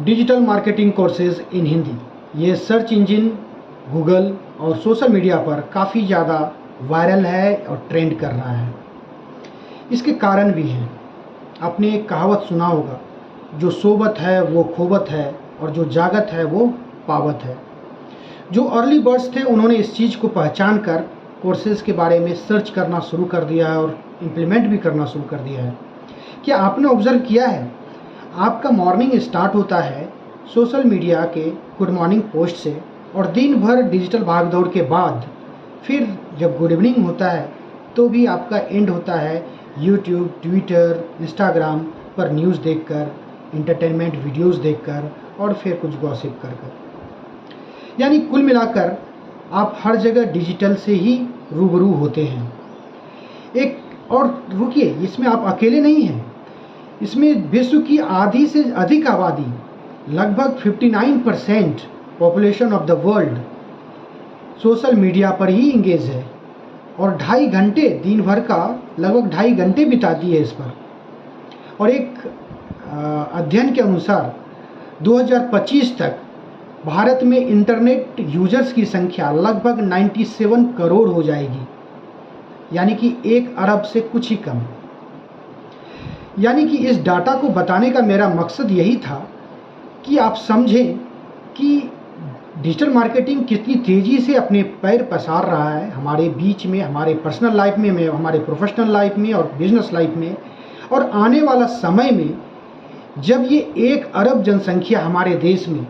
Digital marketing courses in Hindi, ये search engine Google और social media पर काफ़ी ज़्यादा वायरल है और ट्रेंड कर रहा है। इसके कारण भी हैं। आपने एक कहावत सुना होगा, जो सोबत है वो खोबत है और जो जागत है वो पावत है। जो अर्ली बर्ड्स थे उन्होंने इस चीज़ को पहचान कर कोर्सेज़ के बारे में सर्च करना शुरू कर दिया है और इम्प्लीमेंट भी करना शुरू कर दिया है। क्या आपने ऑब्ज़र्व किया है, आपका मॉर्निंग स्टार्ट होता है सोशल मीडिया के गुड मॉर्निंग पोस्ट से और दिन भर डिजिटल भागदौड़ के बाद फिर जब गुड इवनिंग होता है तो भी आपका एंड होता है यूट्यूब, ट्विटर, इंस्टाग्राम पर न्यूज़ देखकर, इंटरटेनमेंट वीडियोस देखकर और फिर कुछ गॉसिप कर कर। यानी कुल मिलाकर आप हर जगह डिजिटल से ही रूबरू होते हैं। एक और रुकिए, इसमें आप अकेले नहीं हैं। इसमें विश्व की आधी से अधिक आबादी, लगभग 59% population of the world social media पर ही इंगेज है और 2.5 घंटे दिन भर का लगभग 2.5 घंटे बिताती है इस पर। और एक अध्ययन के अनुसार 2025 तक भारत में इंटरनेट यूजर्स की संख्या लगभग 97 करोड़ हो जाएगी, यानी कि 1 अरब से कुछ ही कम। यानी कि इस डाटा को बताने का मेरा मकसद यही था कि आप समझें कि डिजिटल मार्केटिंग कितनी तेज़ी से अपने पैर पसार रहा है हमारे बीच में, हमारे पर्सनल लाइफ में, हमारे प्रोफेशनल लाइफ में और बिजनेस लाइफ में। और आने वाला समय में जब ये 1 अरब जनसंख्या हमारे देश में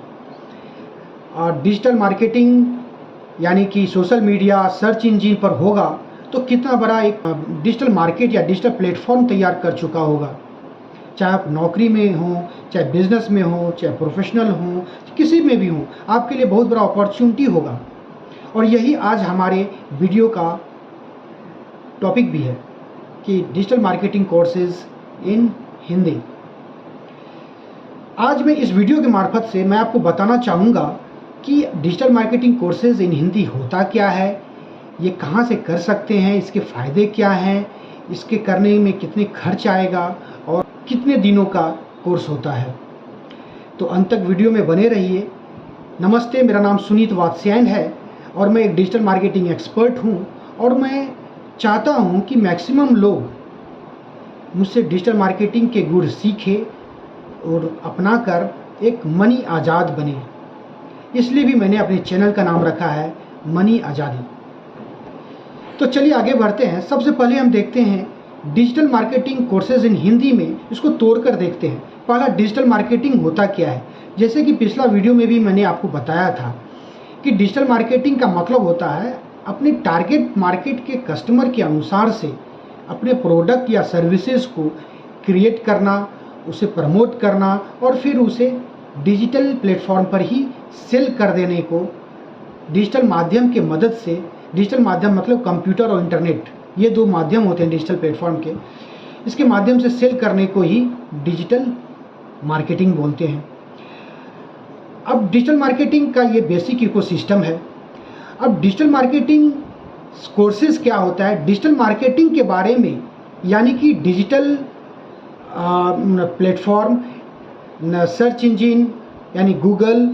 डिजिटल मार्केटिंग यानी कि सोशल मीडिया, सर्च इंजन पर होगा तो कितना बड़ा एक डिजिटल मार्केट या डिजिटल प्लेटफॉर्म तैयार कर चुका होगा। चाहे आप नौकरी में हों, चाहे बिजनेस में हो, चाहे प्रोफेशनल हो, किसी में भी हो, आपके लिए बहुत बड़ा अपॉर्चुनिटी होगा। और यही आज हमारे वीडियो का टॉपिक भी है कि digital marketing courses in Hindi. आज मैं इस वीडियो के मार्फत से मैं आपको बताना चाहूँगा कि digital marketing courses in Hindi होता क्या है, ये कहाँ से कर सकते हैं, इसके फ़ायदे क्या हैं, इसके करने में कितने खर्च आएगा और कितने दिनों का कोर्स होता है। तो अंत तक वीडियो में बने रहिए। नमस्ते, मेरा नाम सुनीत वात्स्यायन है और मैं एक डिजिटल मार्केटिंग एक्सपर्ट हूँ और मैं चाहता हूँ कि मैक्सिमम लोग मुझसे डिजिटल मार्केटिंग के गुण सीखें और अपना कर एक मनी आज़ाद बने। इसलिए भी मैंने अपने चैनल का नाम रखा है मनी आज़ादी। तो चलिए आगे बढ़ते हैं। सबसे पहले हम देखते हैं digital marketing courses in Hindi में, इसको तोड़कर देखते हैं। पहला, डिजिटल मार्केटिंग होता क्या है। जैसे कि पिछला वीडियो में भी मैंने आपको बताया था कि डिजिटल मार्केटिंग का मतलब होता है अपने टारगेट मार्केट के कस्टमर के अनुसार से अपने प्रोडक्ट या सर्विसेज को क्रिएट करना, उसे प्रमोट करना और फिर उसे डिजिटल प्लेटफॉर्म पर ही सेल कर देने को डिजिटल माध्यम के मदद से। डिजिटल माध्यम मतलब कंप्यूटर और इंटरनेट, ये 2 माध्यम होते हैं डिजिटल प्लेटफॉर्म के। इसके माध्यम से सेल करने को ही डिजिटल मार्केटिंग बोलते हैं। अब डिजिटल मार्केटिंग का ये बेसिक इकोसिस्टम है। अब डिजिटल मार्केटिंग कोर्सेज क्या होता है, डिजिटल मार्केटिंग के बारे में, यानी कि डिजिटल प्लेटफॉर्म, सर्च इंजन यानी गूगल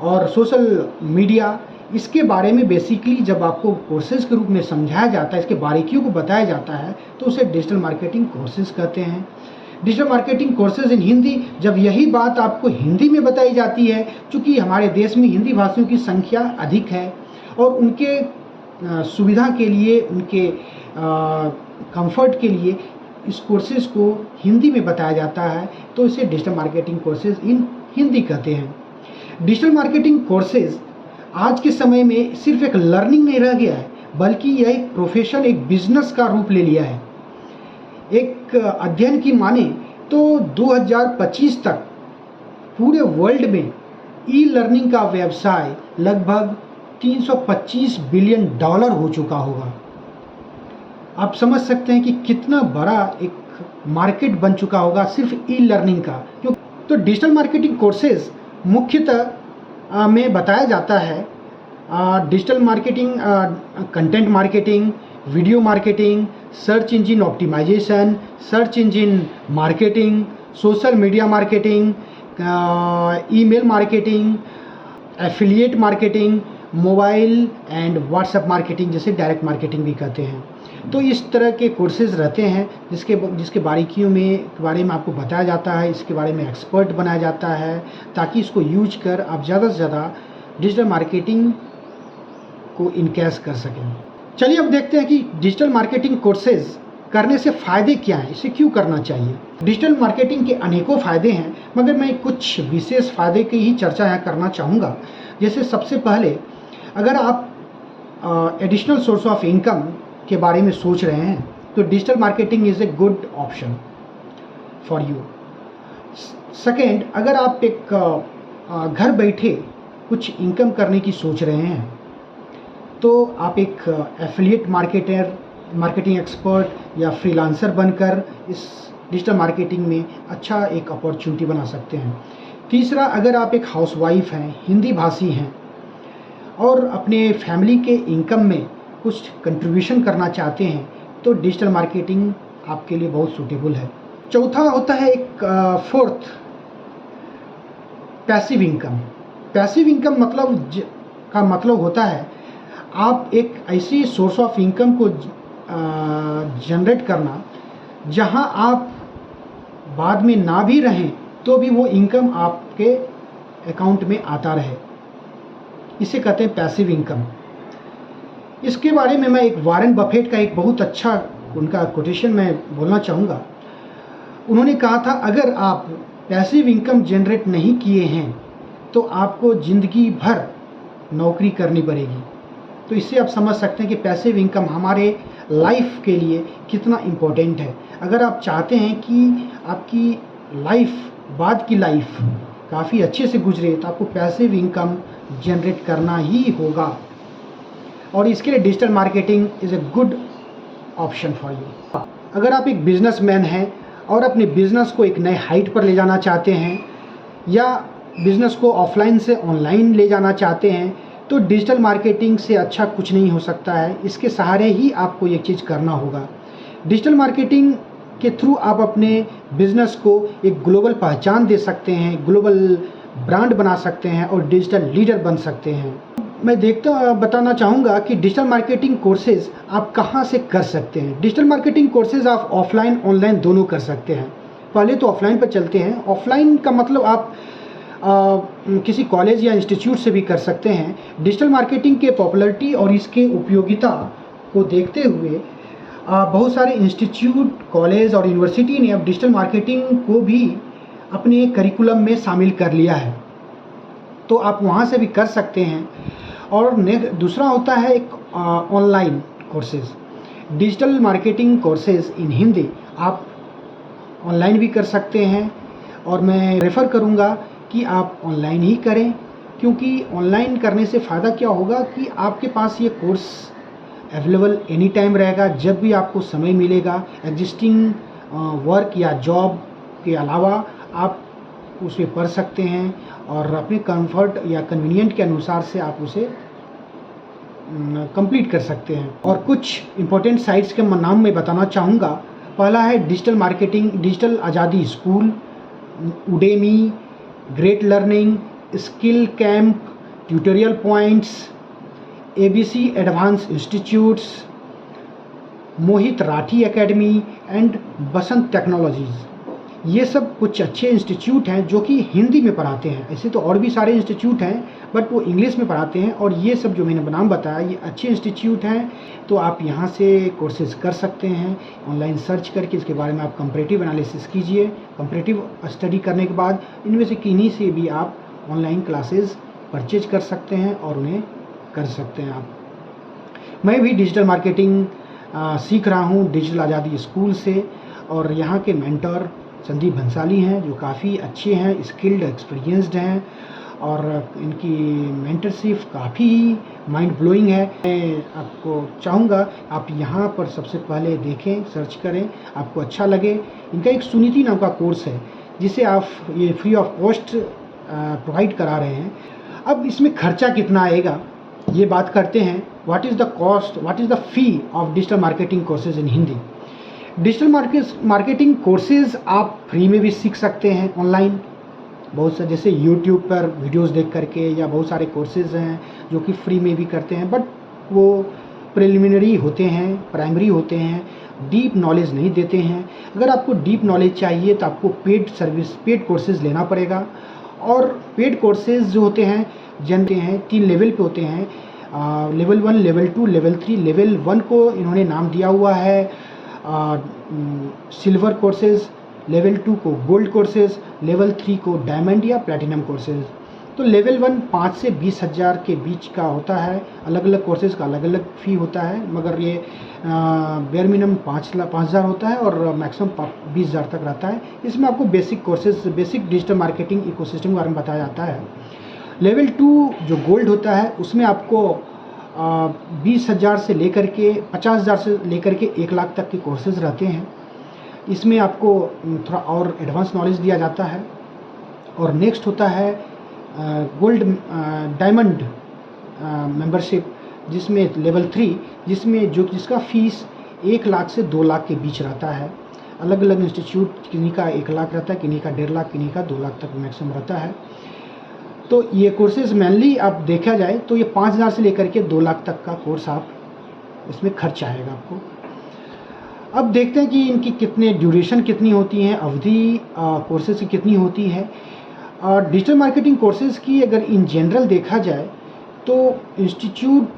और सोशल मीडिया, इसके बारे में बेसिकली जब आपको कोर्सेज के रूप में समझाया जाता है, इसके बारीकियों को बताया जाता है तो उसे डिजिटल मार्केटिंग कोर्सेज कहते हैं। Digital marketing courses in Hindi, जब यही बात आपको हिंदी में बताई जाती है, चूँकि हमारे देश में हिंदी भाषियों की संख्या अधिक है और उनके सुविधा के लिए, उनके कंफर्ट के लिए इस कोर्सेज को हिंदी में बताया जाता है, तो इसे digital marketing courses in Hindi कहते हैं। डिजिटल मार्केटिंग कोर्सेज आज के समय में सिर्फ एक लर्निंग नहीं रह गया है, बल्कि यह एक प्रोफेशन, एक बिजनेस का रूप ले लिया है। एक अध्ययन की माने तो 2025 तक पूरे वर्ल्ड में ई लर्निंग का व्यवसाय लगभग $325 बिलियन हो चुका होगा। आप समझ सकते हैं कि कितना बड़ा एक मार्केट बन चुका होगा सिर्फ ई लर्निंग का। तो डिजिटल मार्केटिंग कोर्सेज मुख्यतः में बताया जाता है digital marketing, content marketing, video marketing, search engine optimisation, search engine marketing, social media marketing, email marketing, affiliate marketing, mobile and WhatsApp marketing, जैसे डायरेक्ट मार्केटिंग भी कहते हैं। तो इस तरह के कोर्सेज़ रहते हैं जिसके बारीकियों में बारे में आपको बताया जाता है, इसके बारे में एक्सपर्ट बनाया जाता है, ताकि इसको यूज कर आप ज़्यादा से ज़्यादा डिजिटल मार्केटिंग को इनकैश कर सकें। चलिए अब देखते हैं कि डिजिटल मार्केटिंग कोर्सेज़ करने से फ़ायदे क्या हैं, इसे क्यों करना चाहिए। डिजिटल मार्केटिंग के अनेकों फ़ायदे हैं, मगर मैं कुछ विशेष फ़ायदे की ही चर्चा यहाँ करना चाहूँगा। जैसे सबसे पहले, अगर आप एडिशनल सोर्स ऑफ इनकम के बारे में सोच रहे हैं तो digital marketing is a good option for you. Second, अगर आप एक घर बैठे कुछ इनकम करने की सोच रहे हैं तो आप एक एफिलिएट मार्केटिंग एक्सपर्ट या फ्रीलांसर बनकर इस डिजिटल मार्केटिंग में अच्छा एक अपॉर्चुनिटी बना सकते हैं। तीसरा, अगर आप एक हाउसवाइफ हैं, हिंदी भाषी हैं और अपने फैमिली के इनकम में कुछ कंट्रीब्यूशन करना चाहते हैं तो डिजिटल मार्केटिंग आपके लिए बहुत सूटेबल है। चौथा होता है एक fourth, passive income. Passive income का मतलब होता है आप एक ऐसी सोर्स ऑफ इनकम को जनरेट करना जहां आप बाद में ना भी रहें तो भी वो इनकम आपके अकाउंट में आता रहे, इसे कहते हैं पैसिव इनकम। इसके बारे में मैं एक वॉरेन बफेट का एक बहुत अच्छा उनका कोटेशन मैं बोलना चाहूँगा। उन्होंने कहा था, अगर आप पैसिव इनकम जनरेट नहीं किए हैं तो आपको ज़िंदगी भर नौकरी करनी पड़ेगी। तो इससे आप समझ सकते हैं कि पैसिव इनकम हमारे लाइफ के लिए कितना इम्पोर्टेंट है। अगर आप चाहते हैं कि आपकी लाइफ, बाद की लाइफ काफ़ी अच्छे से गुजरे तो आपको पैसिव इनकम जनरेट करना ही होगा, और इसके लिए digital marketing is a good option for you. अगर आप एक बिजनेसमैन हैं और अपने बिजनेस को एक नए हाइट पर ले जाना चाहते हैं या बिजनेस को ऑफलाइन से ऑनलाइन ले जाना चाहते हैं तो डिजिटल मार्केटिंग से अच्छा कुछ नहीं हो सकता है। इसके सहारे ही आपको ये चीज़ करना होगा। डिजिटल मार्केटिंग के थ्रू आप अपने बिजनेस को एक ग्लोबल पहचान दे सकते हैं, ग्लोबल ब्रांड बना सकते हैं और डिजिटल लीडर बन सकते हैं। मैं बताना चाहूँगा कि डिजिटल मार्केटिंग कोर्सेज़ आप कहाँ से कर सकते हैं। डिजिटल मार्केटिंग कोर्सेज़ आप ऑफलाइन ऑनलाइन दोनों कर सकते हैं। पहले तो ऑफलाइन पर चलते हैं। ऑफलाइन का मतलब आप किसी कॉलेज या इंस्टीट्यूट से भी कर सकते हैं। डिजिटल मार्केटिंग के पॉपुलैरिटी और इसके उपयोगिता को देखते हुए बहुत सारे इंस्टीट्यूट, कॉलेज और यूनिवर्सिटी ने अब डिजिटल मार्केटिंग को भी अपने करिकुलम में शामिल कर लिया है, तो आप वहाँ से भी कर सकते हैं। और दूसरा होता है एक online courses, digital marketing courses in Hindi आप ऑनलाइन भी कर सकते हैं, और मैं रेफ़र करूँगा कि आप ऑनलाइन ही करें, क्योंकि ऑनलाइन करने से फ़ायदा क्या होगा कि आपके पास ये कोर्स अवेलेबल एनी टाइम रहेगा, जब भी आपको समय मिलेगा। एग्जिस्टिंग वर्क या जॉब के अलावा आप उसे पढ़ सकते हैं और अपने कंफर्ट या कन्वीनियंट के अनुसार से आप उसे कंप्लीट कर सकते हैं। और कुछ इम्पोर्टेंट साइट्स के नाम मैं बताना चाहूँगा। पहला है डिजिटल मार्केटिंग, डिजिटल आज़ादी school, Udemy, great learning, skill camp, tutorial points, ABC advance institutes, Mohit Rathi academy and Basant technologies. ये सब कुछ अच्छे इंस्टीट्यूट हैं जो कि हिंदी में पढ़ाते हैं। ऐसे तो और भी सारे इंस्टीट्यूट हैं बट वो इंग्लिश में पढ़ाते हैं, और ये सब जो मैंने नाम बताया ये अच्छे इंस्टीट्यूट हैं। तो आप यहाँ से कोर्सेज़ कर सकते हैं। ऑनलाइन सर्च करके इसके बारे में आप कंपैरेटिव एनालिसिस कीजिए। कंपैरेटिव स्टडी करने के बाद इनमें से किन्हीं से भी आप ऑनलाइन क्लासेस परचेज कर सकते हैं और उन्हें कर सकते हैं आप। मैं भी डिजिटल मार्केटिंग सीख रहा हूँ डिजिटल आज़ादी स्कूल से, और यहाँ के मेंटर संदीप भंसाली हैं जो काफ़ी अच्छे हैं, स्किल्ड, एक्सपीरियंस्ड हैं, और इनकी मेंटरशिप काफ़ी माइंड ब्लोइंग है। मैं आपको चाहूँगा आप यहाँ पर सबसे पहले देखें, सर्च करें, आपको अच्छा लगे। इनका एक सुनीति नाम का कोर्स है जिसे आप ये फ्री ऑफ कॉस्ट प्रोवाइड करा रहे हैं। अब इसमें खर्चा कितना आएगा ये बात करते हैं। What is the cost, what is the fee of digital marketing courses in Hindi. Digital marketing courses आप फ्री में भी सीख सकते हैं ऑनलाइन, बहुत से जैसे यूट्यूब पर वीडियोस देख करके, या बहुत सारे कोर्सेज़ हैं जो कि फ्री में भी करते हैं, बट वो प्रिलिमिनरी होते हैं, प्राइमरी होते हैं, डीप नॉलेज नहीं देते हैं। अगर आपको डीप नॉलेज चाहिए तो आपको पेड कोर्सेज़ लेना पड़ेगा। और पेड कोर्सेज़ जो होते हैं जानते हैं 3 लेवल पे होते हैं, लेवल 1, लेवल 2, लेवल 3। लेवल 1 को इन्होंने नाम दिया हुआ है सिल्वर कोर्सेज़, लेवल 2 को गोल्ड कोर्सेज़, लेवल 3 को डायमंड या प्लैटिनम कोर्सेज़। तो लेवल 1 5 से 20,000 के बीच का होता है। अलग अलग कोर्सेज़ का अलग अलग फ़ी होता है, मगर ये बेयर मिनिमम 5,000 होता है और मैक्सिमम 20,000 तक रहता है। इसमें आपको basic courses, basic digital marketing ecosystem के बारे में बताया जाता है। लेवल 2 जो गोल्ड होता है उसमें आपको 20,000 से लेकर के 50,000 से लेकर के 1 लाख तक के कोर्सेज़ रहते हैं। इसमें आपको थोड़ा और एडवांस नॉलेज दिया जाता है। और नेक्स्ट होता है गोल्ड डायमंड मेंबरशिप, जिसमें लेवल 3, जिसका फ़ीस 1 लाख से 2 लाख के बीच रहता है। अलग अलग इंस्टीट्यूट, किन्हीं का 1 लाख रहता है, किन्हीं का 1.5 लाख, किन्हीं का 2 लाख तक मैक्सिमम रहता है। तो ये कोर्सेज़ मेनली आप देखा जाए तो ये 5,000 से लेकर के 2 लाख तक का कोर्स आप इसमें खर्च आएगा आपको। अब देखते हैं कि इनकी ड्यूरेशन कितनी होती है, अवधि कोर्सेज़ की कितनी होती है। डिजिटल मार्केटिंग कोर्सेज़ की अगर इन जनरल देखा जाए तो इंस्टीट्यूट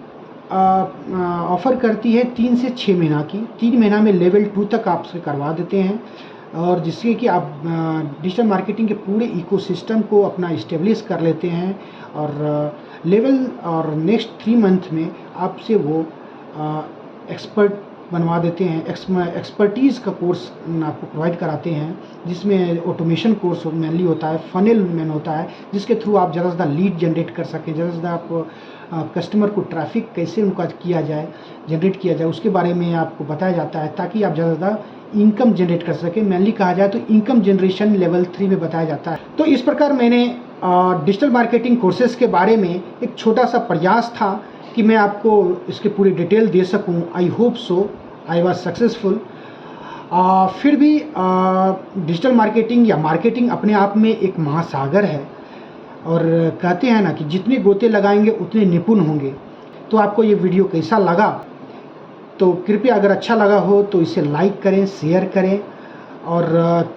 ऑफ़र करती है 3 से 6 महीना की। 3 महीना में लेवल 2 तक आपसे करवा देते हैं, और जिससे कि आप डिजिटल मार्केटिंग के पूरे इकोसिस्टम को अपना इस्टेब्लिश कर लेते हैं। और लेवल और नेक्स्ट 3 मंथ में आपसे वो एक्सपर्ट बनवा देते हैं। एक्सपर्टीज़ का कोर्स आपको प्रोवाइड कराते हैं, जिसमें ऑटोमेशन कोर्स मेनली होता है, फनेल मैन होता है, जिसके थ्रू आप ज़्यादा से ज़्यादा लीड जनरेट कर सकें, ज़्यादा से ज़्यादा आप कस्टमर को ट्रैफिक कैसे उनका जनरेट किया जाए उसके बारे में आपको बताया जाता है, ताकि आप ज़्यादा से ज़्यादा इनकम जनरेट कर सकें। मेनली कहा जाए तो इनकम जनरेशन लेवल 3 में बताया जाता है। तो इस प्रकार मैंने डिजिटल मार्केटिंग कोर्सेज़ के बारे में एक छोटा सा प्रयास था कि मैं आपको इसके पूरी डिटेल दे सकूं। I hope so I was successful. फिर भी डिजिटल मार्केटिंग या मार्केटिंग अपने आप में एक महासागर है, और कहते हैं ना कि जितने गोते लगाएंगे उतने निपुण होंगे। तो आपको ये वीडियो कैसा लगा, तो कृपया अगर अच्छा लगा हो तो इसे लाइक करें, शेयर करें, और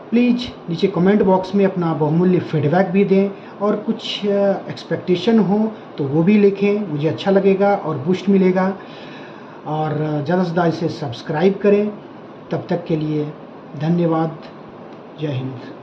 प्लीज़ नीचे कमेंट बॉक्स में अपना बहुमूल्य फीडबैक भी दें, और कुछ एक्सपेक्टेशन हो तो वो भी लिखें, मुझे अच्छा लगेगा और बूस्ट मिलेगा। और ज़्यादा से ज़्यादा इसे सब्सक्राइब करें। तब तक के लिए धन्यवाद। जय हिंद।